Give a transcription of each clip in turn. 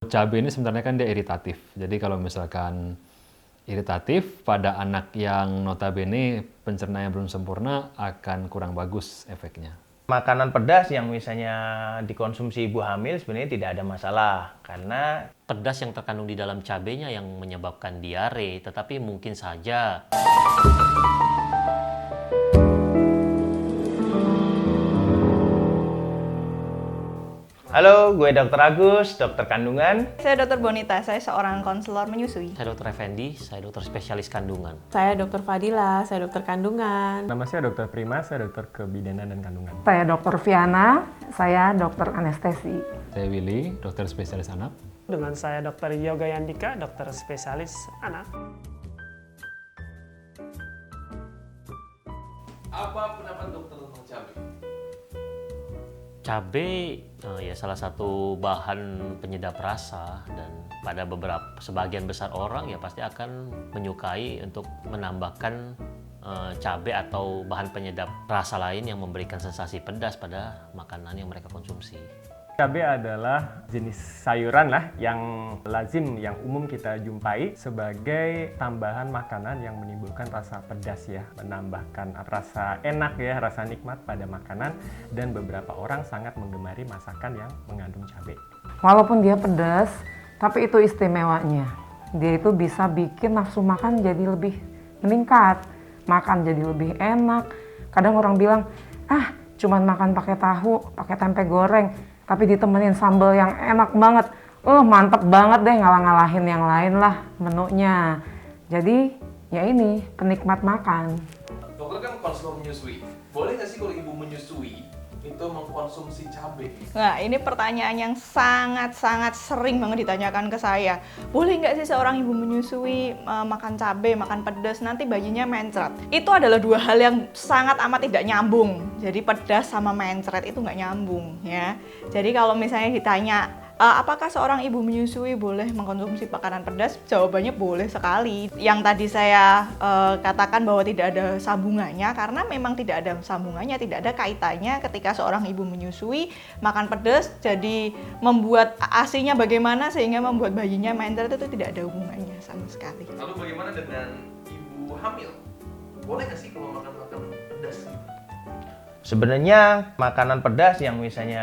Cabai ini sebenarnya kan dia iritatif. Jadi kalau misalkan iritatif pada anak yang notabene pencernaannya belum sempurna akan kurang bagus efeknya. Makanan pedas yang misalnya dikonsumsi ibu hamil sebenarnya tidak ada masalah karena Pedas yang terkandung di dalam cabenya yang menyebabkan diare, tetapi mungkin saja Halo, gue Dr. Agus, dokter kandungan. Saya Dr. Bonita, saya seorang konselor menyusui. saya Dr. Effendi, saya dokter spesialis kandungan. Saya Dr. Fadila, saya dokter kandungan. Nama saya Dr. Prima, saya dokter kebidanan dan kandungan. Saya Dr. Viana, saya dokter anestesi. Saya Willy, dokter spesialis anak. Dengan saya Dr. Yoga Yandika, dokter spesialis anak. Apa pendapat dokter tentang cabai? Cabai ya salah satu bahan penyedap rasa, dan pada sebagian besar orang ya pasti akan menyukai untuk menambahkan cabai atau bahan penyedap rasa lain yang memberikan sensasi pedas pada makanan yang mereka konsumsi. Cabai adalah jenis sayuran lah yang lazim, yang umum kita jumpai sebagai tambahan makanan yang menimbulkan rasa pedas ya, menambahkan rasa enak ya, rasa nikmat pada makanan, dan beberapa orang sangat menggemari masakan yang mengandung cabai. Walaupun dia pedas, tapi itu istimewanya. Dia itu bisa bikin nafsu makan jadi lebih meningkat, makan jadi lebih enak. Kadang orang bilang, cuman makan pakai tahu, pakai tempe goreng, tapi ditemenin sambal yang enak banget. Mantep banget deh, ngalah-ngalahin yang lain lah menunya. Jadi, ya ini, penikmat makan. Dokter kan konselor menyusui. Boleh nggak sih kalau ibu menyusui itu mengkonsumsi cabai? Nah, ini pertanyaan yang sangat-sangat sering banget ditanyakan ke saya. Boleh nggak sih seorang ibu menyusui makan cabai, makan pedas, nanti bayinya mencret? Itu adalah dua hal yang sangat amat tidak nyambung. Jadi pedas sama mencret itu nggak nyambung ya. Jadi kalau misalnya ditanya, apakah seorang ibu menyusui boleh mengkonsumsi makanan pedas? Jawabannya boleh sekali. Yang tadi saya katakan bahwa tidak ada sambungannya, karena memang tidak ada sambungannya, tidak ada kaitannya ketika seorang ibu menyusui makan pedas jadi membuat ASI-nya bagaimana sehingga membuat bayinya mencret, itu tidak ada hubungannya sama sekali. Lalu bagaimana dengan ibu hamil? Boleh nggak sih kalau makan pedas? Sebenarnya makanan pedas yang misalnya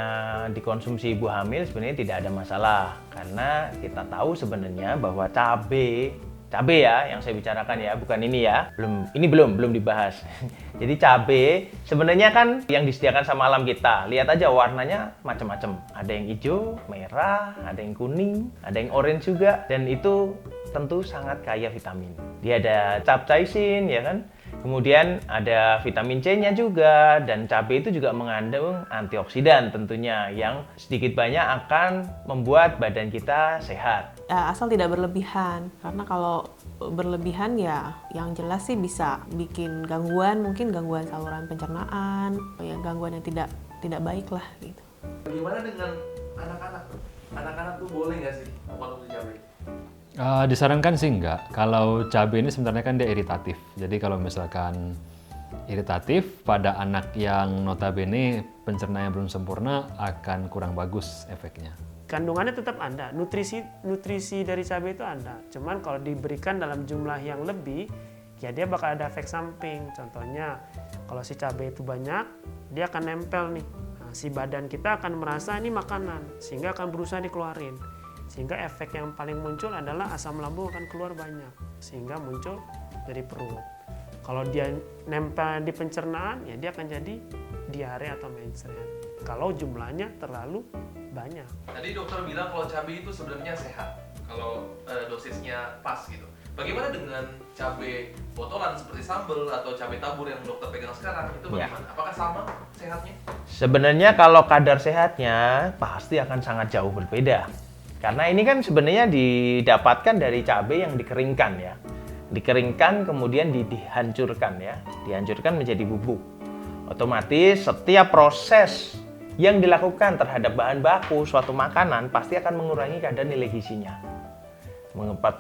dikonsumsi ibu hamil sebenarnya tidak ada masalah karena kita tahu sebenarnya bahwa cabai ya yang saya bicarakan ya, bukan ini ya, belum dibahas. Jadi cabai sebenarnya kan yang disediakan sama alam kita, lihat aja warnanya macam-macam, ada yang hijau, merah, ada yang kuning, ada yang orange juga, dan itu tentu sangat kaya vitamin. Dia ada capsaicin ya kan. Kemudian ada vitamin C-nya juga, dan cabai itu juga mengandung antioksidan tentunya yang sedikit banyak akan membuat badan kita sehat. Asal tidak berlebihan, karena kalau berlebihan ya yang jelas sih bisa bikin gangguan, mungkin gangguan saluran pencernaan, ya gangguan yang tidak baik lah gitu. Bagaimana dengan anak-anak? Anak-anak tuh boleh nggak sih mengkonsumsi cabai? Disarankan sih enggak. Kalau cabai ini sebenarnya kan dia iritatif. Jadi kalau misalkan iritatif pada anak yang notabene pencernaannya belum sempurna akan kurang bagus efeknya. Kandungannya tetap ada, nutrisi dari cabai itu ada. Cuman kalau diberikan dalam jumlah yang lebih, ya dia bakal ada efek samping. Contohnya, kalau si cabai itu banyak, dia akan nempel nih. Nah, si badan kita akan merasa ini makanan, sehingga akan berusaha dikeluarin. Sehingga efek yang paling muncul adalah asam lambung akan keluar banyak, sehingga muncul dari perut. Kalau dia nempel di pencernaan, ya dia akan jadi diare atau mencret. Kalau jumlahnya terlalu banyak. Tadi dokter bilang kalau cabai itu sebenarnya sehat, kalau dosisnya pas gitu. Bagaimana dengan cabai botolan seperti sambal atau cabai tabur yang dokter pegang sekarang, itu bagaimana? Apakah sama sehatnya? Sebenarnya kalau kadar sehatnya pasti akan sangat jauh berbeda. Karena ini kan sebenarnya didapatkan dari cabai yang dikeringkan ya. Dikeringkan kemudian dihancurkan ya. Dihancurkan menjadi bubuk. Otomatis setiap proses yang dilakukan terhadap bahan baku suatu makanan pasti akan mengurangi kadar nilai gizinya.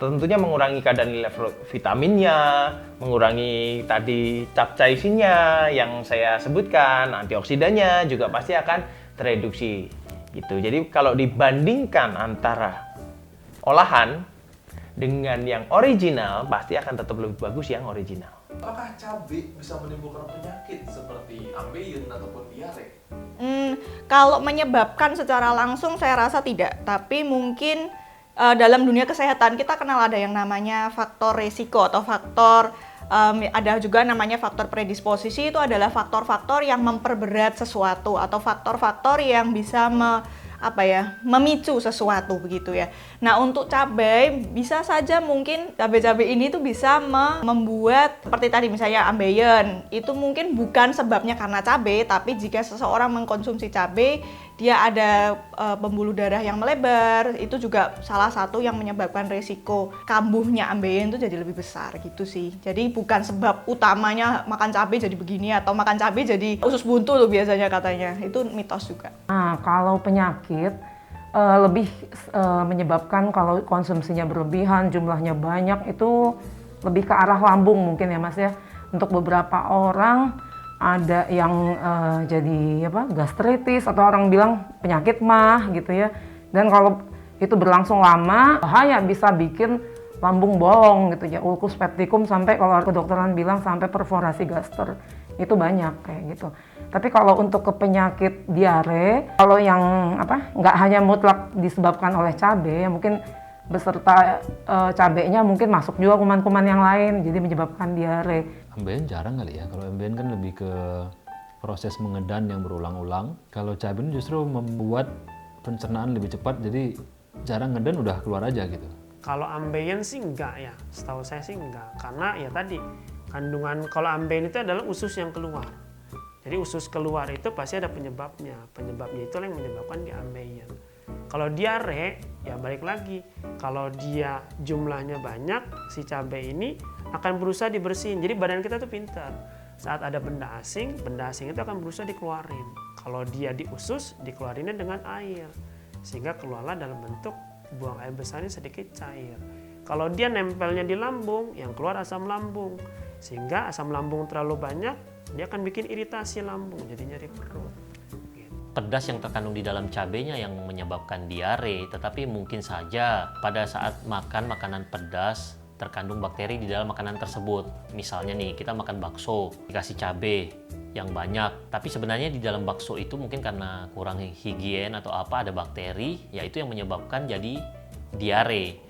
Tentunya mengurangi kadar nilai vitaminnya, mengurangi tadi capsaicinnya yang saya sebutkan, antioksidannya juga pasti akan tereduksi. Gitu. Jadi kalau dibandingkan antara olahan dengan yang original pasti akan tetap lebih bagus yang original. Apakah cabai bisa menimbulkan penyakit seperti ambeien ataupun diare? Kalau menyebabkan secara langsung saya rasa tidak, tapi mungkin dalam dunia kesehatan kita kenal ada yang namanya faktor resiko atau faktor ada juga namanya faktor predisposisi. Itu adalah faktor-faktor yang memperberat sesuatu atau faktor-faktor yang bisa memicu sesuatu begitu ya. Nah, untuk cabai bisa saja mungkin cabai-cabai ini tuh bisa membuat seperti tadi misalnya ambeien. Itu mungkin bukan sebabnya karena cabai, tapi jika seseorang mengkonsumsi cabai, dia ada pembuluh darah yang melebar, itu juga salah satu yang menyebabkan resiko kambuhnya ambeien itu jadi lebih besar gitu sih. Jadi bukan sebab utamanya makan cabai jadi begini atau makan cabai jadi usus buntu loh biasanya katanya. Itu mitos juga. Nah, kalau penyakit lebih menyebabkan kalau konsumsinya berlebihan, jumlahnya banyak, itu lebih ke arah lambung mungkin ya Mas ya. Untuk beberapa orang ada yang jadi gastritis atau orang bilang penyakit mah gitu ya. Dan kalau itu berlangsung lama, bahaya, bisa bikin lambung bolong gitu ya, ulcus pepticum, sampai kalau kedokteran bilang sampai perforasi gaster. Itu banyak kayak gitu. Tapi kalau untuk ke penyakit diare, kalau yang nggak hanya mutlak disebabkan oleh cabai, ya mungkin beserta cabainya mungkin masuk juga kuman-kuman yang lain, jadi menyebabkan diare. Ambeien jarang kali ya, kalau ambeien kan lebih ke proses mengedan yang berulang-ulang. Kalau cabai ini justru membuat pencernaan lebih cepat, jadi jarang ngedan udah keluar aja gitu. Kalau ambeien sih enggak ya, setahu saya sih enggak. Karena ya tadi, kandungan kalau ambeien itu adalah usus yang keluar. Jadi usus keluar itu pasti ada penyebabnya. Penyebabnya itu yang menyebabkan di ambeien. Kalau diare, ya balik lagi. Kalau dia jumlahnya banyak, si cabai ini akan berusaha dibersihin. Jadi badan kita tuh pintar. Saat ada benda asing itu akan berusaha dikeluarin. Kalau dia di usus, dikeluarinnya dengan air. Sehingga keluarlah dalam bentuk buang air besarnya sedikit cair. Kalau dia nempelnya di lambung, yang keluar asam lambung. Sehingga asam lambung terlalu banyak, dia akan bikin iritasi lambung, jadi nyeri perut. Pedas yang terkandung di dalam cabenya yang menyebabkan diare, tetapi mungkin saja pada saat makan makanan pedas terkandung bakteri di dalam makanan tersebut. Misalnya nih, kita makan bakso, dikasih cabai yang banyak, tapi sebenarnya di dalam bakso itu mungkin karena kurang higien atau apa, ada bakteri, yaitu yang menyebabkan jadi diare.